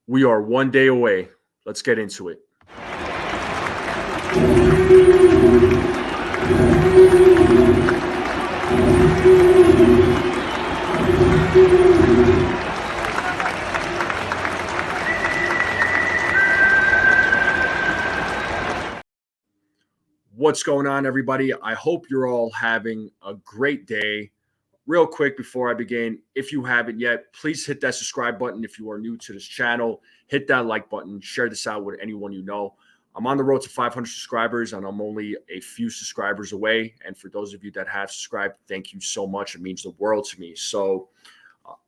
We are one day away. Let's get into it. What's going on, everybody? I hope you're all having a great day. Real quick before I begin, if you haven't yet, please hit that subscribe button if you are new to this channel. Hit that like button. Share this out with anyone you know. I'm on the road to 500 subscribers, and I'm only a few subscribers away. And for those of you that have subscribed, thank you so much. It means the world to me. So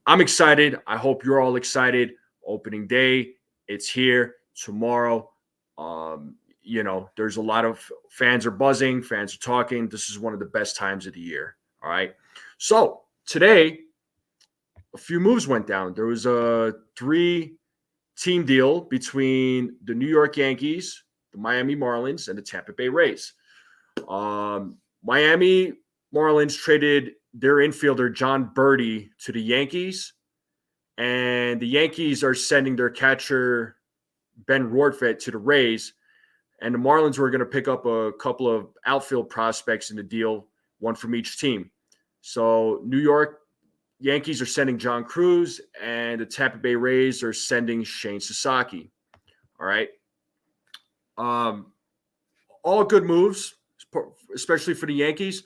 I'm excited. I hope you're all excited. Opening day, it's here tomorrow. There's a lot of fans are buzzing, fans are talking. This is one of the best times of the year. All right. So today, a few moves went down. There was a 3-team deal between the New York Yankees, the Miami Marlins, and the Tampa Bay Rays. Miami Marlins traded their infielder John Birdie to the Yankees, and the Yankees are sending their catcher Ben Rortvedt to the Rays. And the Marlins were going to pick up a couple of outfield prospects in the deal, one from each team. So New York Yankees are sending John Cruz, and the Tampa Bay Rays are sending Shane Sasaki. All right. All good moves, especially for the Yankees.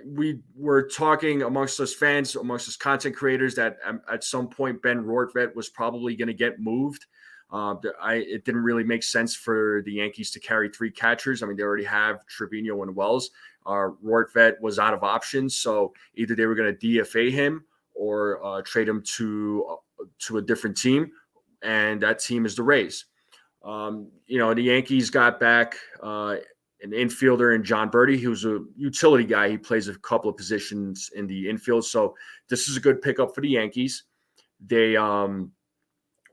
We were talking amongst us fans, amongst us content creators, that at some point Ben Rortvedt was probably going to get moved. It didn't really make sense for the Yankees to carry 3 catchers. I mean, they already have Trevino and Wells. Rortvedt was out of options, so either they were going to DFA him or trade him to a different team, and that team is the Rays. The Yankees got back an infielder in John Birdie. He was a utility guy. He plays a couple of positions in the infield, so this is a good pickup for the Yankees. They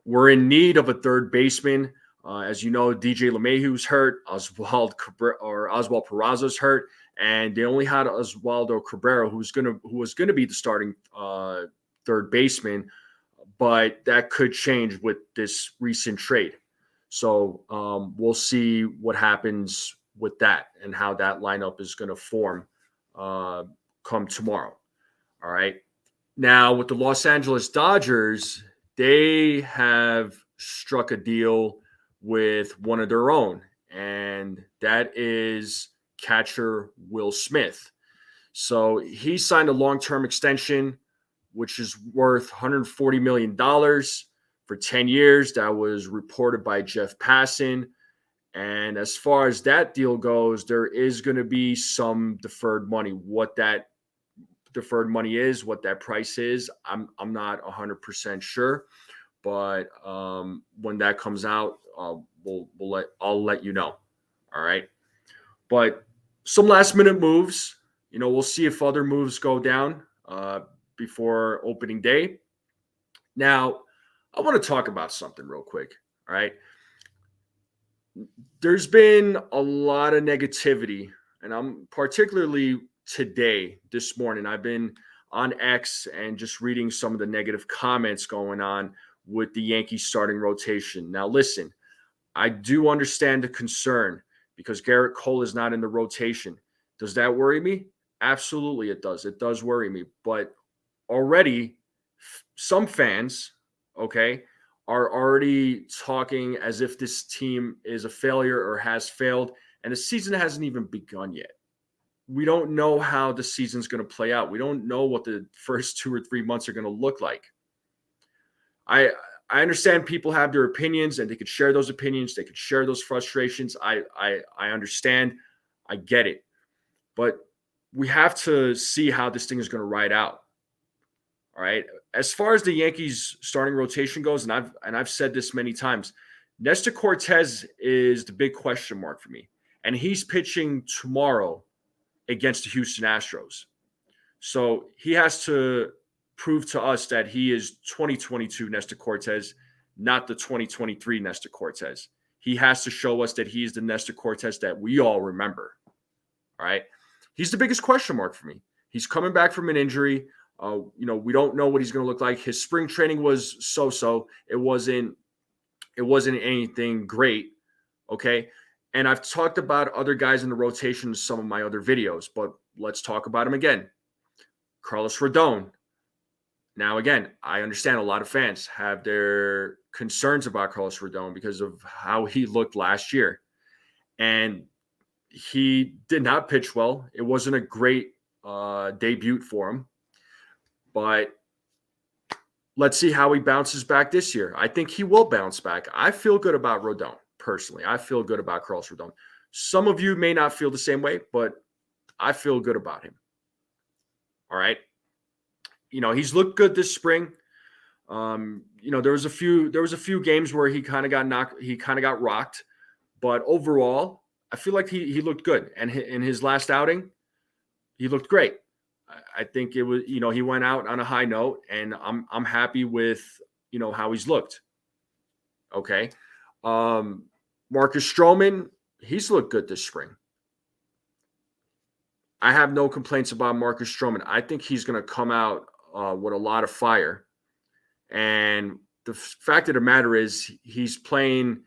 we're in need of a third baseman. As you know, DJ LeMahieu's hurt. Oswald Peraza's hurt, and they only had Oswaldo Cabrera, who was going to be the starting third baseman, but that could change with this recent trade. So we'll see what happens with that and how that lineup is going to form come tomorrow. All right. Now with the Los Angeles Dodgers, they have struck a deal with one of their own, and that is catcher Will Smith. So he signed a long-term extension, which is worth $140 million for 10 years. That was reported by Jeff Passan. And as far as that deal goes, there is going to be some deferred money. What that deferred money is, what that price is, I'm not 100% sure, but when that comes out, I'll let you know. All right, but some last minute moves. We'll see if other moves go down before opening day. Now, I want to talk about something real quick. All right, there's been a lot of negativity, and I'm particularly this morning, I've been on X and just reading some of the negative comments going on with the Yankees starting rotation. Now, listen, I do understand the concern because Garrett Cole is not in the rotation. Does that worry me? Absolutely, it does. It does worry me. But already, some fans, okay, are already talking as if this team is a failure or has failed, and the season hasn't even begun yet. We don't know how the season's going to play out. We don't know what the first 2 or 3 months are going to look like. I understand people have their opinions, and they could share those opinions. They could share those frustrations. I understand. I get it. But we have to see how this thing is going to ride out. All right. As far as the Yankees starting rotation goes, and I've said this many times, Nestor Cortes is the big question mark for me. And he's pitching tomorrow against the Houston Astros. So he has to prove to us that he is 2022 Nestor Cortes, not the 2023 Nestor Cortes. He has to show us that he is the Nestor Cortes that we all remember. All right. He's the biggest question mark for me. He's coming back from an injury. We don't know what he's going to look like. His spring training was so-so. It wasn't It wasn't anything great. Okay. And I've talked about other guys in the rotation in some of my other videos, but let's talk about him again. Carlos Rodon. Now, again, I understand a lot of fans have their concerns about Carlos Rodon because of how he looked last year. And he did not pitch well. It wasn't a great debut for him. But let's see how he bounces back this year. I think he will bounce back. I feel good about Rodon, personally. I feel good about Carlos Rodon. Some of you may not feel the same way, but I feel good about him. All right. He's looked good this spring. There was a few games where he kind of got knocked, he kind of got rocked, but overall, I feel like he looked good. And in his last outing, he looked great. I think it was, he went out on a high note, and I'm happy with, how he's looked. Okay. Marcus Stroman, he's looked good this spring. I have no complaints about Marcus Stroman. I think he's going to come out with a lot of fire. And the fact of the matter is, he's playing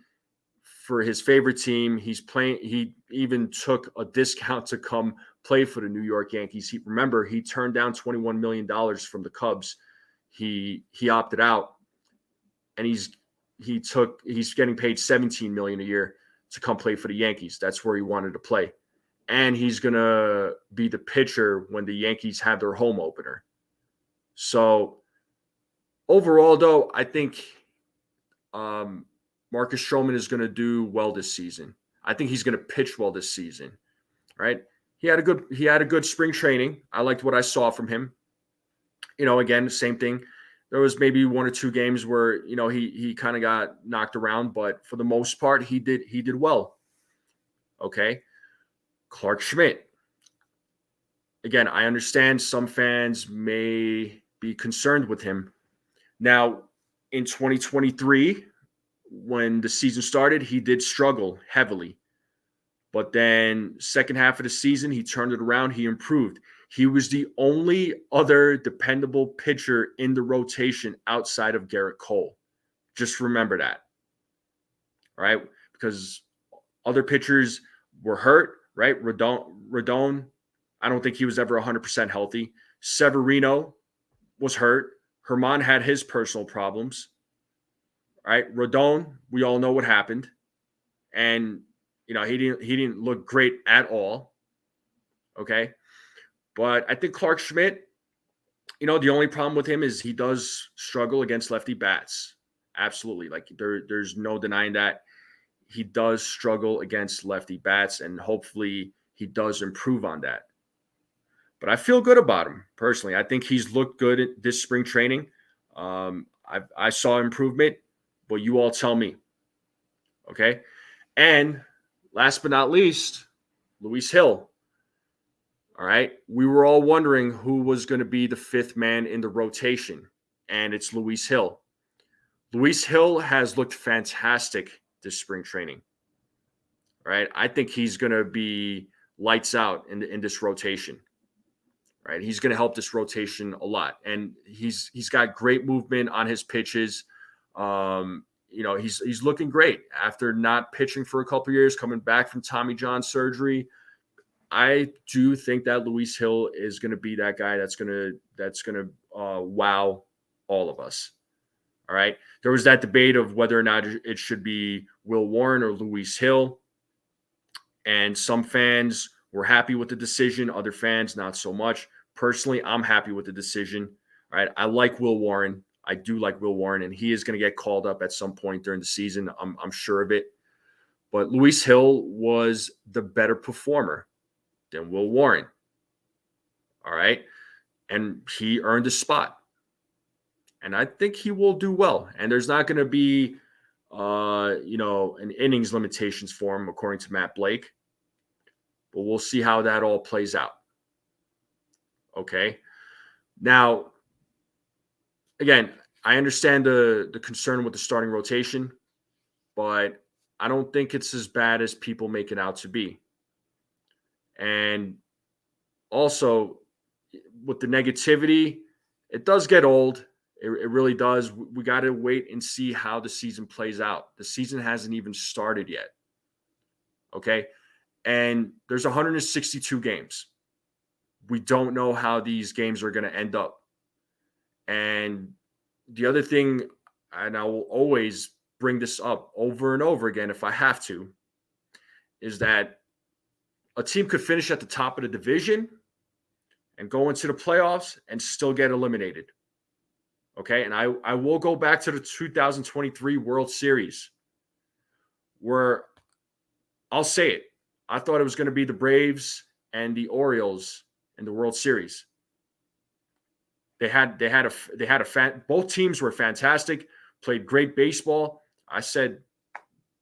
for his favorite team. He even took a discount to come play for the New York Yankees. Remember, he turned down $21 million from the Cubs. He opted out, and he's getting paid $17 million a year to come play for the Yankees. That's where he wanted to play. And he's going to be the pitcher when the Yankees have their home opener. So overall, though, I think Marcus Stroman is going to do well this season. I think he's going to pitch well this season, right? He had a good spring training. I liked what I saw from him. Again, same thing. There was maybe one or two games where, he kind of got knocked around, but for the most part, he did well. Okay. Clark Schmidt. Again, I understand some fans may be concerned with him. Now, in 2023, when the season started, he did struggle heavily. But then second half of the season, he turned it around. He improved. He was the only other dependable pitcher in the rotation outside of Garrett Cole. Just remember that. All right? Because other pitchers were hurt, right? Rodon, I don't think he was ever 100% healthy. Severino was hurt. Herman had his personal problems. All right? Rodon, we all know what happened. And he didn't look great at all. Okay? But I think Clark Schmidt, the only problem with him is he does struggle against lefty bats. Absolutely. Like there's no denying that. He does struggle against lefty bats, and hopefully he does improve on that. But I feel good about him personally. I think he's looked good at this spring training. I saw improvement, but you all tell me. Okay? And last but not least, Luis Hill. All right. We were all wondering who was going to be the fifth man in the rotation, and it's Luis Hill. Luis Hill has looked fantastic this spring training. All right. I think he's going to be lights out in this rotation. All right. He's going to help this rotation a lot. And he's got great movement on his pitches. He's looking great after not pitching for a couple of years, coming back from Tommy John surgery. I do think that Luis Hill is going to be that guy that's going to wow all of us. All right. There was that debate of whether or not it should be Will Warren or Luis Hill. And some fans were happy with the decision. Other fans, not so much. Personally, I'm happy with the decision. All right. I like Will Warren. I do like Will Warren, and he is going to get called up at some point during the season. I'm sure of it. But Luis Hill was the better performer than Will Warren. All right. And he earned a spot. And I think he will do well. And there's not going to be, an innings limitations for him, according to Matt Blake. But we'll see how that all plays out. Okay. Now, again, I understand the concern with the starting rotation, but I don't think it's as bad as people make it out to be. And also, with the negativity, it does get old. It really does. We got to wait and see how the season plays out. The season hasn't even started yet. Okay. And there's 162 games. We don't know how these games are going to end up. And the other thing, and I will always bring this up over and over again if I have to, is that a team could finish at the top of the division and go into the playoffs and still get eliminated. Okay. And I will go back to the 2023 World Series where I'll say it. I thought it was going to be the Braves and the Orioles in the World Series. Both teams were fantastic, played great baseball. I said,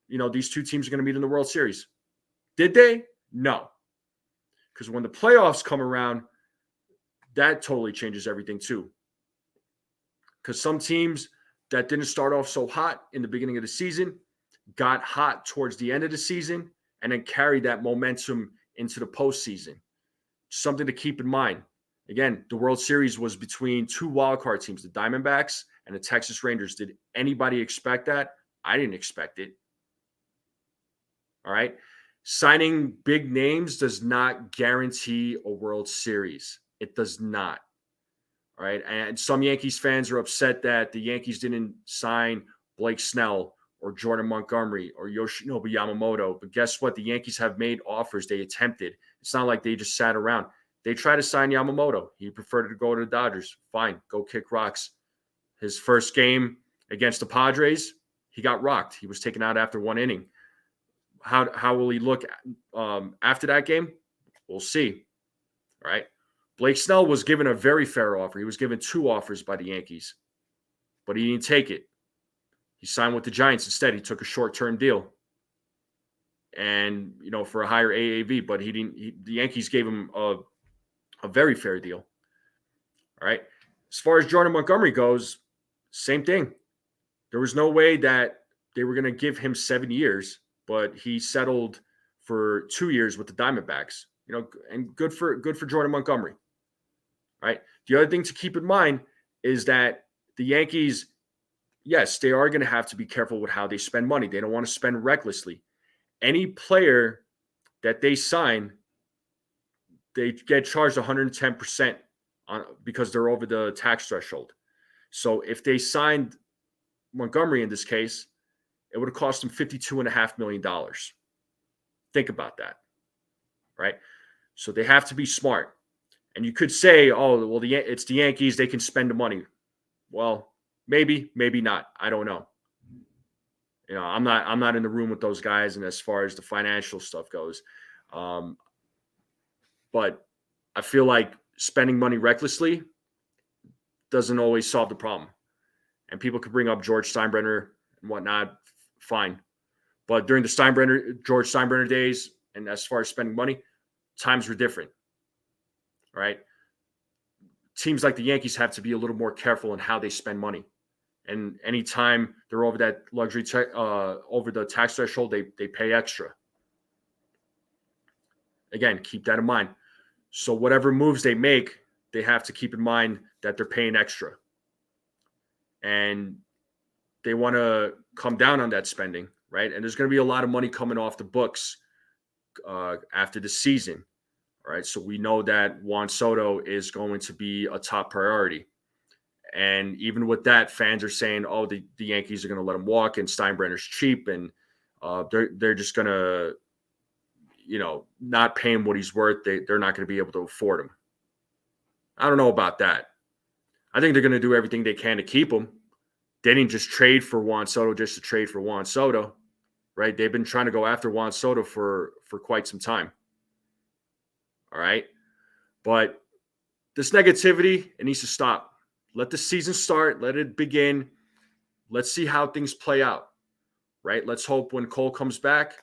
these two teams are going to meet in the World Series. Did they? No. Because when the playoffs come around, that totally changes everything too. Because some teams that didn't start off so hot in the beginning of the season got hot towards the end of the season and then carried that momentum into the postseason. Something to keep in mind. Again, the World Series was between two wildcard teams, the Diamondbacks and the Texas Rangers. Did anybody expect that? I didn't expect it. All right. Signing big names does not guarantee a World Series. It does not. All right. And some Yankees fans are upset that the Yankees didn't sign Blake Snell or Jordan Montgomery or Yoshinobu Yamamoto. But guess what? The Yankees have made offers. They attempted. It's not like they just sat around. They tried to sign Yamamoto. He preferred to go to the Dodgers. Fine, go kick rocks. His first game against the Padres, he got rocked. He was taken out after one inning. How will he look after that game? We'll see. All right. Blake Snell was given a very fair offer. He was given 2 offers by the Yankees, but he didn't take it. He signed with the Giants instead. He took a short-term deal. And, for a higher AAV, but the Yankees gave him a very fair deal. All right. As far as Jordan Montgomery goes, same thing. There was no way that they were going to give him 7 years, but he settled for 2 years with the Diamondbacks. And good for Jordan Montgomery. All right. The other thing to keep in mind is that the Yankees, yes, they are going to have to be careful with how they spend money. They don't want to spend recklessly. Any player that they sign, they get charged 110% because they're over the tax threshold. So if they signed Montgomery in this case, it would have cost them $52.5 million. Think about that, right? So they have to be smart. And you could say, oh, well, it's the Yankees. They can spend the money. Well, maybe not. I don't know. I'm not in the room with those guys. And as far as the financial stuff goes, but I feel like spending money recklessly doesn't always solve the problem. And people could bring up George Steinbrenner and whatnot. Fine. But during the George Steinbrenner days, and as far as spending money, times were different. Right? Teams like the Yankees have to be a little more careful in how they spend money. And anytime they're over that over the tax threshold, they pay extra. Again, keep that in mind. So whatever moves they make, they have to keep in mind that they're paying extra. And they want to come down on that spending, right? And there's going to be a lot of money coming off the books after the season, right? So we know that Juan Soto is going to be a top priority. And even with that, fans are saying, oh, the Yankees are going to let him walk and Steinbrenner's cheap. And they're just going to, not pay him what he's worth. They're not going to be able to afford him. I don't know about that. I think they're going to do everything they can to keep him. They didn't just trade for Juan Soto just to trade for Juan Soto, right? They've been trying to go after Juan Soto for quite some time. All right. But this negativity, it needs to stop. Let the season start. Let it begin. Let's see how things play out, right? Let's hope when Cole comes back,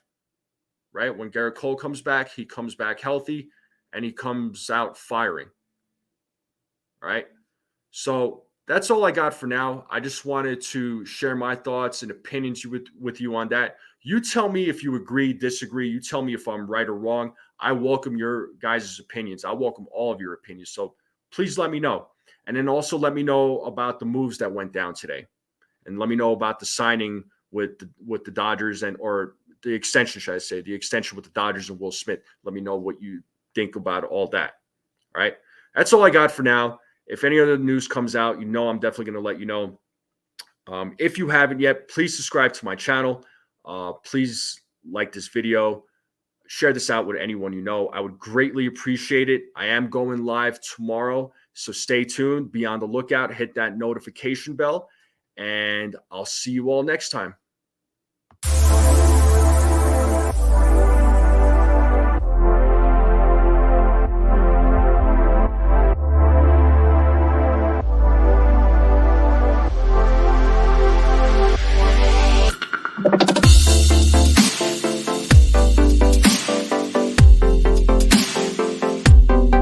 right? When Garrett Cole comes back, he comes back healthy and he comes out firing. All right. So that's all I got for now. I just wanted to share my thoughts and opinions with you on that. You tell me if you agree, disagree. You tell me if I'm right or wrong. I welcome your guys' opinions. I welcome all of your opinions. So please let me know. And then also let me know about the moves that went down today. And let me know about the signing with the Dodgers or the extension, should I say, the extension with the Dodgers and Will Smith. Let me know what you think about all that. All right. That's all I got for now. If any other news comes out, I'm definitely going to let you know. If you haven't yet, please subscribe to my channel. Please like this video. Share this out with anyone you know. I would greatly appreciate it. I am going live tomorrow, so stay tuned. Be on the lookout. Hit that notification bell, and I'll see you all next time.